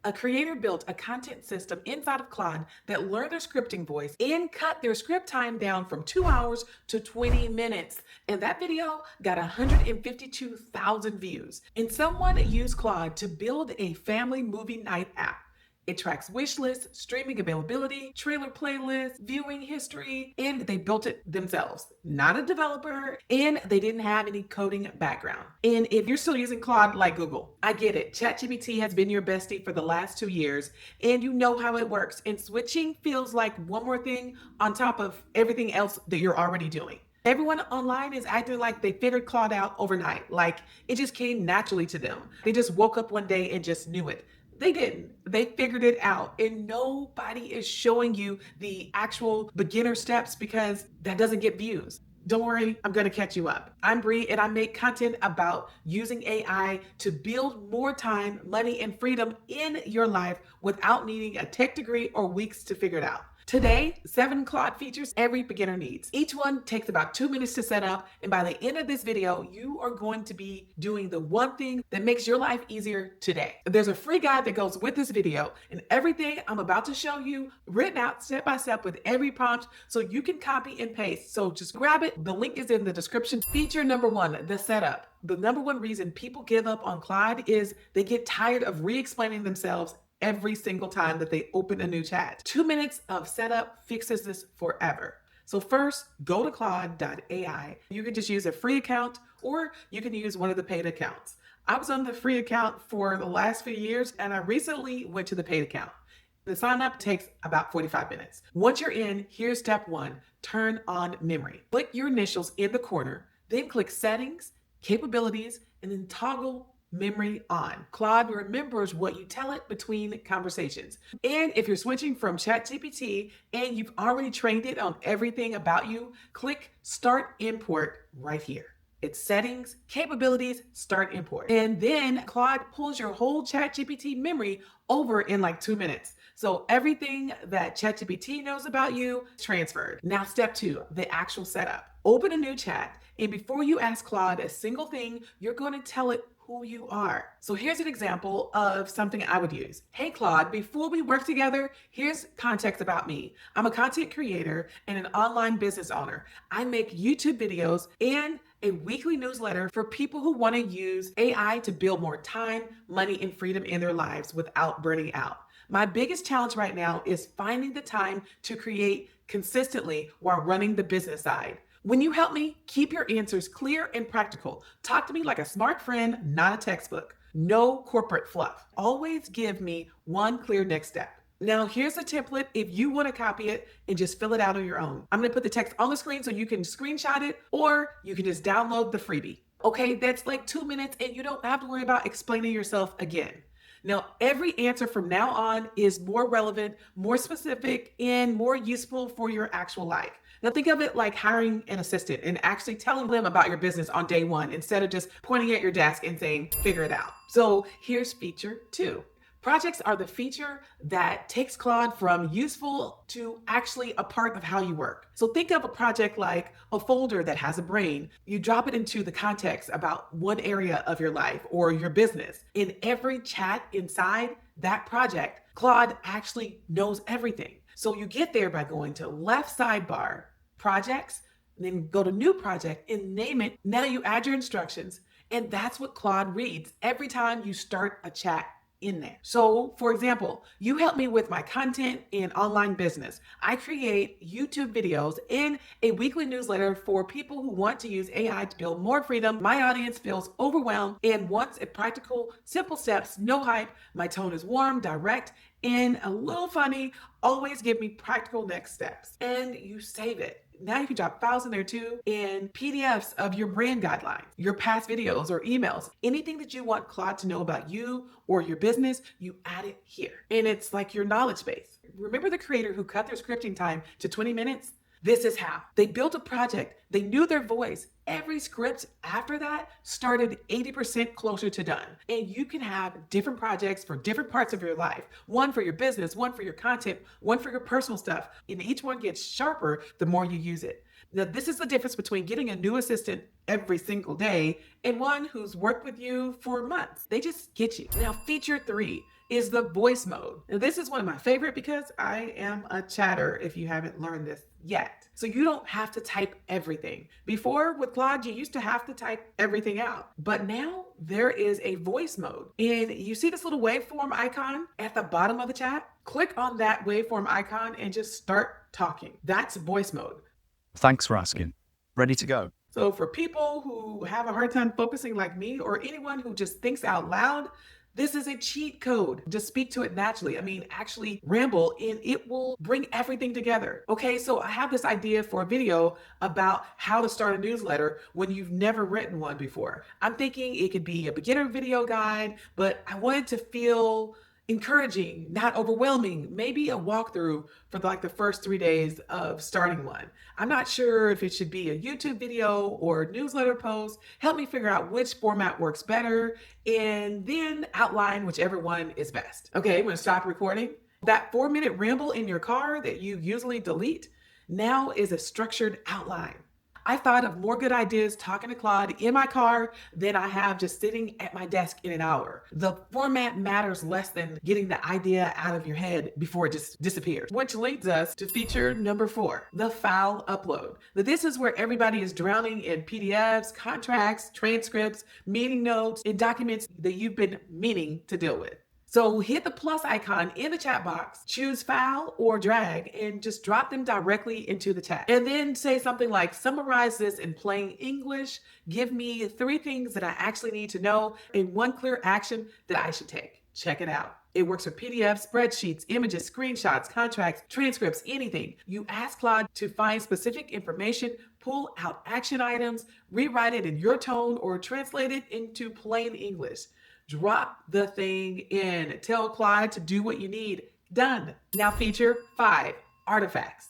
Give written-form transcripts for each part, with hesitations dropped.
A creator built a content system inside of Claude that learned their scripting voice and cut their script time down from 2 hours to 20 minutes. And that video got 152,000 views. And someone used Claude to build a family movie night app. It tracks wish lists, streaming availability, trailer playlists, viewing history, and they built it themselves. Not a developer, and they didn't have any coding background. And if you're still using Claude like Google, I get it. ChatGPT has been your bestie for the last 2 years, and you know how it works. And switching feels like one more thing on top of everything else that you're already doing. Everyone online is acting like they figured Claude out overnight, like it just came naturally to them. They just woke up one day and just knew it. They didn't. They figured it out. And nobody is showing you the actual beginner steps because that doesn't get views. Don't worry, I'm going to catch you up. I'm Bree, and I make content about using AI to build more time, money, and freedom in your life without needing a tech degree or weeks to figure it out. Today, 7 Claude features every beginner needs. Each one takes about 2 minutes to set up, and by the end of this video, you are going to be doing the one thing that makes your life easier today. There's a free guide that goes with this video, and everything I'm about to show you written out step by step with every prompt so you can copy and paste. So just grab it. The link is in the description. Feature number 1, the setup. The number one reason people give up on Claude is they get tired of re-explaining themselves every single time that they open a new chat. 2 minutes of setup fixes this forever. So first, go to Claude AI. You can just use a free account or you can use one of the paid accounts. I was on the free account for the last few years and I recently went to the paid account. The sign up takes about 45 minutes. Once you're in, here's step 1, turn on memory. Click your initials in the corner, then click settings, capabilities, and then toggle memory on. Claude remembers what you tell it between conversations. And if you're switching from ChatGPT and you've already trained it on everything about you, click Start Import right here. It's settings, capabilities, start import. And then Claude pulls your whole ChatGPT memory over in like 2 minutes. So everything that ChatGPT knows about you is transferred. Now, step 2, the actual setup. Open a new chat, and before you ask Claude a single thing, you're going to tell it who you are. So here's an example of something I would use. Hey Claude, before we work together, here's context about me. I'm a content creator and an online business owner. I make YouTube videos and a weekly newsletter for people who want to use AI to build more time, money, and freedom in their lives without burning out. My biggest challenge right now is finding the time to create consistently while running the business side. When you help me, keep your answers clear and practical. Talk to me like a smart friend, not a textbook. No corporate fluff. Always give me one clear next step. Now, here's a template if you want to copy it and just fill it out on your own. I'm going to put the text on the screen so you can screenshot it or you can just download the freebie. Okay, that's like 2 minutes and you don't have to worry about explaining yourself again. Now, every answer from now on is more relevant, more specific, and more useful for your actual life. Now, think of it like hiring an assistant and actually telling them about your business on day 1 instead of just pointing at your desk and saying, figure it out. So here's feature 2. Projects are the feature that takes Claude from useful to actually a part of how you work. So think of a project like a folder that has a brain. You drop it into the context about one area of your life or your business. In every chat inside that project, Claude actually knows everything. So you get there by going to left sidebar, projects, and then go to new project and name it. Now you add your instructions, and that's what Claude reads every time you start a chat in there. So for example, you help me with my content and online business. I create YouTube videos and a weekly newsletter for people who want to use AI to build more freedom. My audience feels overwhelmed and wants a practical, simple steps, no hype. My tone is warm, direct, and a little funny. Always give me practical next steps. And you save it. Now you can drop files in there too, and PDFs of your brand guidelines, your past videos or emails, anything that you want Claude to know about you or your business, you add it here. And it's like your knowledge base. Remember the creator who cut their scripting time to 20 minutes? This is how. They built a project. They knew their voice. Every script after that started 80% closer to done. And you can have different projects for different parts of your life. One for your business, one for your content, one for your personal stuff. And each one gets sharper the more you use it. Now, this is the difference between getting a new assistant every single day and one who's worked with you for months. They just get you. Now, feature 3. is the voice mode. Now, this is one of my favorite because I am a chatter if you haven't learned this yet. So you don't have to type everything. Before with Claude, you used to have to type everything out. But now there is a voice mode. And you see this little waveform icon at the bottom of the chat? Click on that waveform icon and just start talking. That's voice mode. Thanks for asking. Ready to go. So for people who have a hard time focusing like me, or anyone who just thinks out loud, this is a cheat code. Just speak to it naturally. I mean, actually ramble and it will bring everything together. Okay, so I have this idea for a video about how to start a newsletter when you've never written one before. I'm thinking it could be a beginner video guide, but I wanted to feel encouraging, not overwhelming, maybe a walkthrough for like the first 3 days of starting one. I'm not sure if it should be a YouTube video or a newsletter post. Help me figure out which format works better and then outline whichever one is best. Okay, I'm gonna stop recording. That 4-minute ramble in your car that you usually delete now is a structured outline. I thought of more good ideas talking to Claude in my car than I have just sitting at my desk in an hour. The format matters less than getting the idea out of your head before it just disappears. Which leads us to feature number 4, the file upload. Now, this is where everybody is drowning in PDFs, contracts, transcripts, meeting notes, and documents that you've been meaning to deal with. So hit the plus icon in the chat box, choose file or drag, and just drop them directly into the chat. And then say something like, summarize this in plain English, give me 3 things that I actually need to know, and 1 clear action that I should take. Check it out. It works for PDFs, spreadsheets, images, screenshots, contracts, transcripts, anything. You ask Claude to find specific information, pull out action items, rewrite it in your tone, or translate it into plain English. Drop the thing in. Tell Claude to do what you need. Done. Now feature 5, artifacts.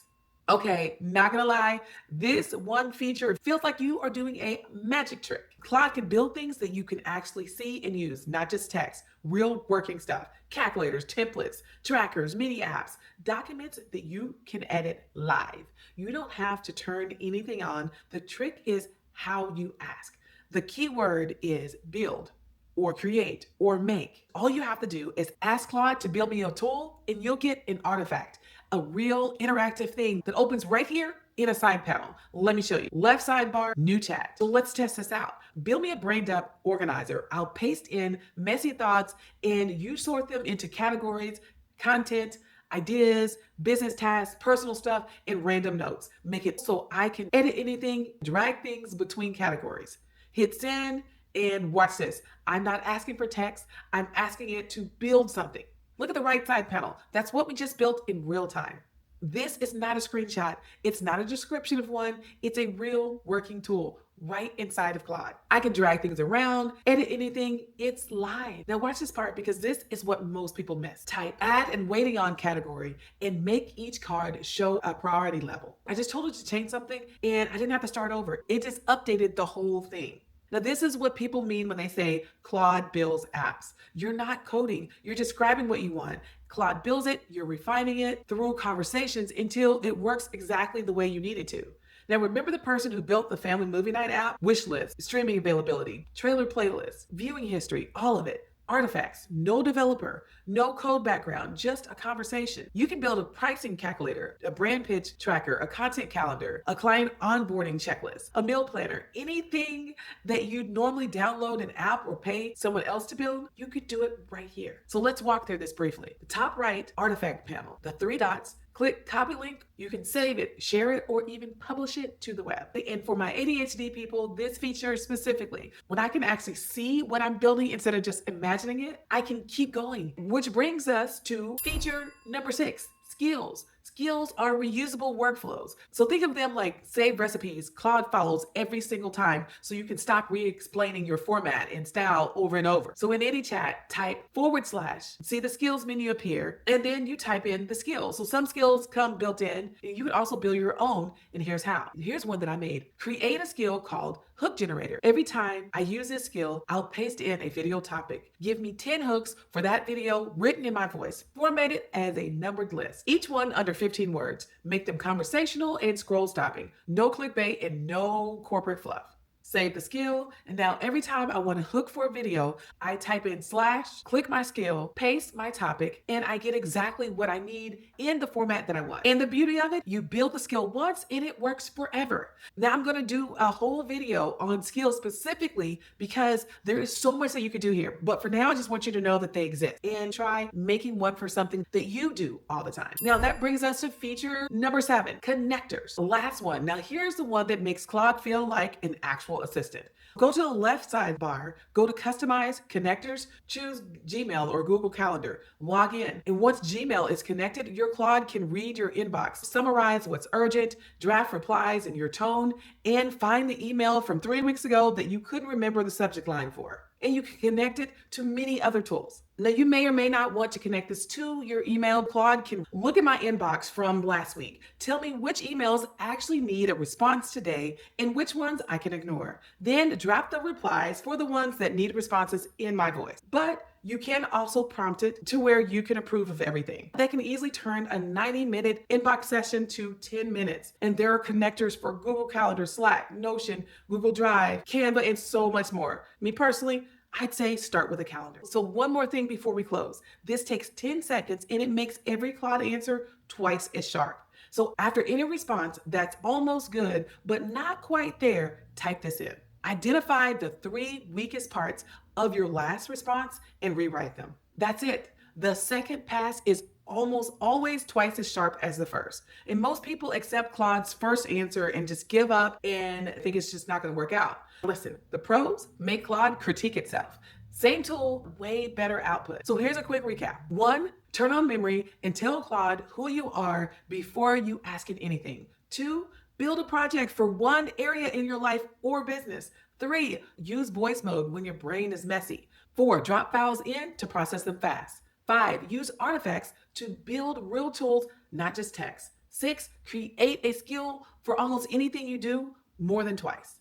Okay, not gonna lie, this one feature feels like you are doing a magic trick. Claude can build things that you can actually see and use, not just text, real working stuff, calculators, templates, trackers, mini apps, documents that you can edit live. You don't have to turn anything on. The trick is how you ask. The key word is build, or create, or make. All you have to do is ask Claude to build me a tool and you'll get an artifact, a real interactive thing that opens right here in a side panel. Let me show you. Left sidebar, new chat. So let's test this out. Build me a brain dump organizer. I'll paste in messy thoughts and you sort them into categories, content, ideas, business tasks, personal stuff, and random notes. Make it so I can edit anything, drag things between categories. Hit send. And watch this. I'm not asking for text. I'm asking it to build something. Look at the right side panel. That's what we just built in real time. This is not a screenshot. It's not a description of one. It's a real working tool right inside of Claude. I can drag things around, edit anything. It's live. Now watch this part because this is what most people miss. Type add and waiting on category and make each card show a priority level. I just told it to change something and I didn't have to start over. It just updated the whole thing. Now, this is what people mean when they say Claude builds apps. You're not coding. You're describing what you want. Claude builds it. You're refining it through conversations until it works exactly the way you need it to. Now, remember the person who built the family movie night app? Wish list, streaming availability, trailer playlist, viewing history, all of it. Artifacts, no developer, no code background, just a conversation. You can build a pricing calculator, a brand pitch tracker, a content calendar, a client onboarding checklist, a meal planner, anything that you'd normally download an app or pay someone else to build, you could do it right here. So let's walk through this briefly. The top right artifact panel, the 3 dots, click copy link, you can save it, share it, or even publish it to the web. And for my ADHD people, this feature specifically, when I can actually see what I'm building instead of just imagining it, I can keep going. Which brings us to feature number 6, skills. Skills are reusable workflows. So think of them like saved recipes Claude follows every single time so you can stop re-explaining your format and style over and over. So in any chat, type /, see the skills menu appear, and then you type in the skills. So some skills come built in, and you can also build your own, and here's how. Here's one that I made. Create a skill called hook generator. Every time I use this skill, I'll paste in a video topic. Give me 10 hooks for that video written in my voice, formatted as a numbered list. Each one under 15 words. Make them conversational and scroll stopping. No clickbait and no corporate fluff. save the skill, and now every time I want to hook for a video, I type in slash, click my skill, paste my topic, and I get exactly what I need in the format that I want. And the beauty of it, you build the skill once and it works forever. Now I'm going to do a whole video on skills specifically because there is so much that you could do here. But for now, I just want you to know that they exist and try making one for something that you do all the time. Now that brings us to feature number 7, connectors. The last one. Now here's the one that makes Claude feel like an actual assistant. Go to the left sidebar, go to Customize Connectors, choose Gmail or Google Calendar, log in. And once Gmail is connected, your Claude can read your inbox, summarize what's urgent, draft replies in your tone, and find the email from 3 weeks ago that you couldn't remember the subject line for. And you can connect it to many other tools. Now, you may or may not want to connect this to your email. Claude can look at my inbox from last week, tell me which emails actually need a response today and which ones I can ignore. Then drop the replies for the ones that need responses in my voice. But you can also prompt it to where you can approve of everything. They can easily turn a 90-minute inbox session to 10 minutes. And there are connectors for Google Calendar, Slack, Notion, Google Drive, Canva, and so much more. Me personally, I'd say start with a calendar. So one more thing before we close. This takes 10 seconds and it makes every Claude answer twice as sharp. So after any response that's almost good, but not quite there, type this in. Identify the 3 weakest parts of your last response and rewrite them. That's it. The second pass is almost always twice as sharp as the first. And most people accept Claude's first answer and just give up and think it's just not going to work out. Listen, the pros make Claude critique itself. Same tool, way better output. So here's a quick recap. 1, turn on memory and tell Claude who you are before you ask it anything. 2, build a project for one area in your life or business. 3, use voice mode when your brain is messy. 4, drop files in to process them fast. 5, use artifacts to build real tools, not just text. 6, create a skill for almost anything you do more than twice.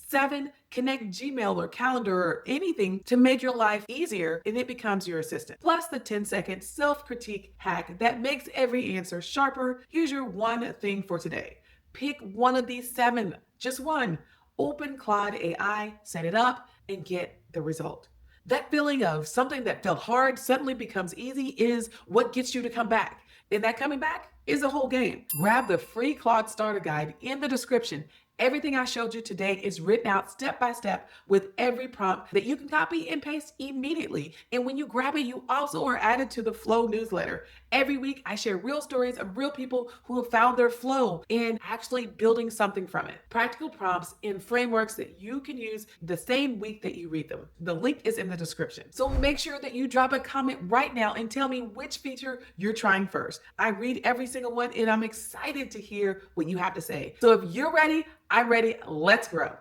7, connect Gmail or calendar or anything to make your life easier and it becomes your assistant. Plus the 10-second self-critique hack that makes every answer sharper. Here's your one thing for today. Pick one of these 7, just one. Open Claude AI, set it up, and get the result. That feeling of something that felt hard suddenly becomes easy is what gets you to come back. And that coming back is a whole game. Grab the free Claude Starter Guide in the description. Everything I showed you today is written out step by step with every prompt that you can copy and paste immediately. And when you grab it, you also are added to the Flow newsletter. Every week, I share real stories of real people who have found their flow and actually building something from it. Practical prompts and frameworks that you can use the same week that you read them. The link is in the description. So make sure that you drop a comment right now and tell me which feature you're trying first. I read every single one and I'm excited to hear what you have to say. So if you're ready, I'm ready. Let's grow.